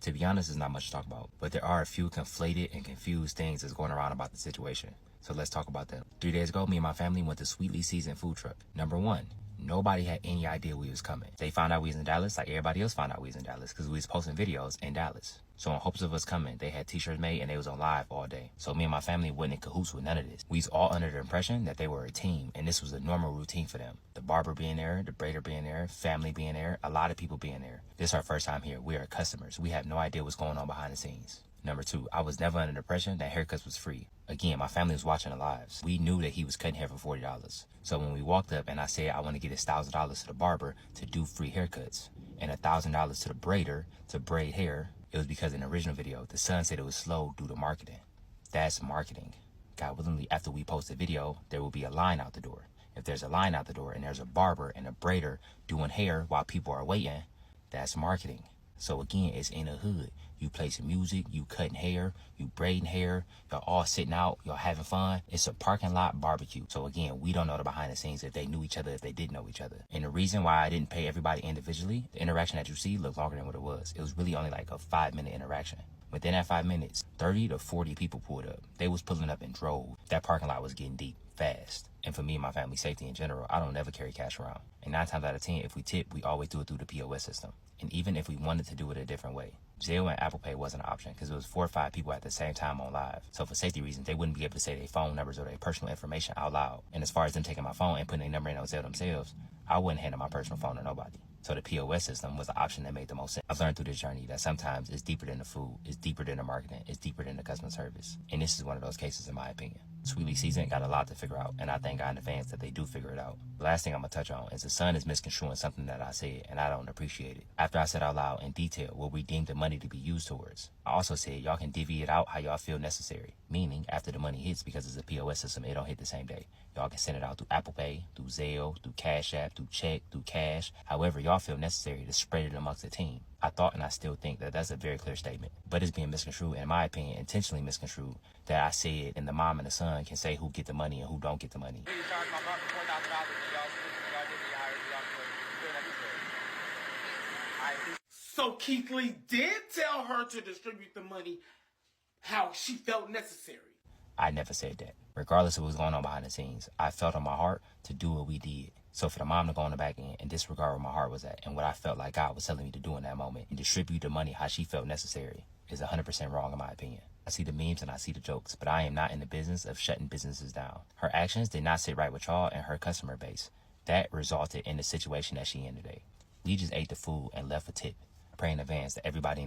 To be honest, there's not much to talk about, but there are a few conflated and confused things that's going around about the situation. So let's talk about them. 3 days ago, me and my family went to Sweetly Seasoned Food Truck. Number one, nobody had any idea we was coming. They found out we was in Dallas like everybody else found out we was in Dallas because we was posting videos in Dallas. So in hopes of us coming, they had t-shirts made and they was on live all day. So me and my family wasn't in cahoots with none of this. We was all under the impression that they were a team and this was a normal routine for them. The barber being there, the braider being there, family being there, a lot of people being there. This is our first time here. We are customers. We have no idea what's going on behind the scenes. Number two, I was never under the impression that haircuts was free. Again, my family was watching the lives. We knew that he was cutting hair for $40. So when we walked up and I said I want to get his $1,000 to the barber to do free haircuts and $1,000 to the braider to braid hair, it was because in the original video, the son said it was slow due to marketing. That's marketing. God willingly, after we post the video, there will be a line out the door. If there's a line out the door and there's a barber and a braider doing hair while people are waiting, that's marketing. So again, it's in the hood. You play some music, you cutting hair, you braiding hair, y'all all sitting out, y'all having fun. It's a parking lot barbecue. So again, we don't know the behind the scenes if they knew each other, if they didn't know each other. And the reason why I didn't pay everybody individually, the interaction that you see looked longer than what it was. It was really only like a 5-minute interaction. Within that 5 minutes, 30 to 40 people pulled up. They was pulling up in droves. That parking lot was getting deep fast. And for me and my family safety in general, I don't never carry cash around. And 9 times out of 10, if we tip, we always do it through the POS system. And even if we wanted to do it a different way, Zelle and Apple Pay wasn't an option because it was 4 or 5 people at the same time on live. So for safety reasons, they wouldn't be able to say their phone numbers or their personal information out loud. And as far as them taking my phone and putting their number in on Zelle themselves, I wouldn't hand my personal phone to nobody. So the POS system was the option that made the most sense. I've learned through this journey that sometimes it's deeper than the food, it's deeper than the marketing, it's deeper than the customer service. And this is one of those cases in my opinion. Sweetly Seasoned got a lot to figure out, and I thank God in advance that they do figure it out. The last thing I'm going to touch on is the son is misconstruing something that I said, and I don't appreciate it. After I said out loud in detail what we deemed the money to be used towards, I also said y'all can divvy it out how y'all feel necessary. Meaning, after the money hits, because it's a POS system, it don't hit the same day. Y'all can send it out through Apple Pay, through Zelle, through Cash App, through check, through cash. However y'all feel necessary to spread it amongst the team. I thought and I still think that that's a very clear statement. But it's being misconstrued, in my opinion, intentionally misconstrued, that I said and the mom and the son can say who get the money and who don't get the money. So Keith Lee did tell her to distribute the money how she felt necessary. I never said that. Regardless of what was going on behind the scenes, I felt on my heart to do what we did. So for the mom to go on the back end and disregard where my heart was at and what I felt like God was telling me to do in that moment and distribute the money how she felt necessary is 100% wrong in my opinion. I see the memes and I see the jokes, but I am not in the business of shutting businesses down. Her actions did not sit right with y'all and her customer base. That resulted in the situation that she in today. We just ate the food and left a tip. I pray in advance that everybody in the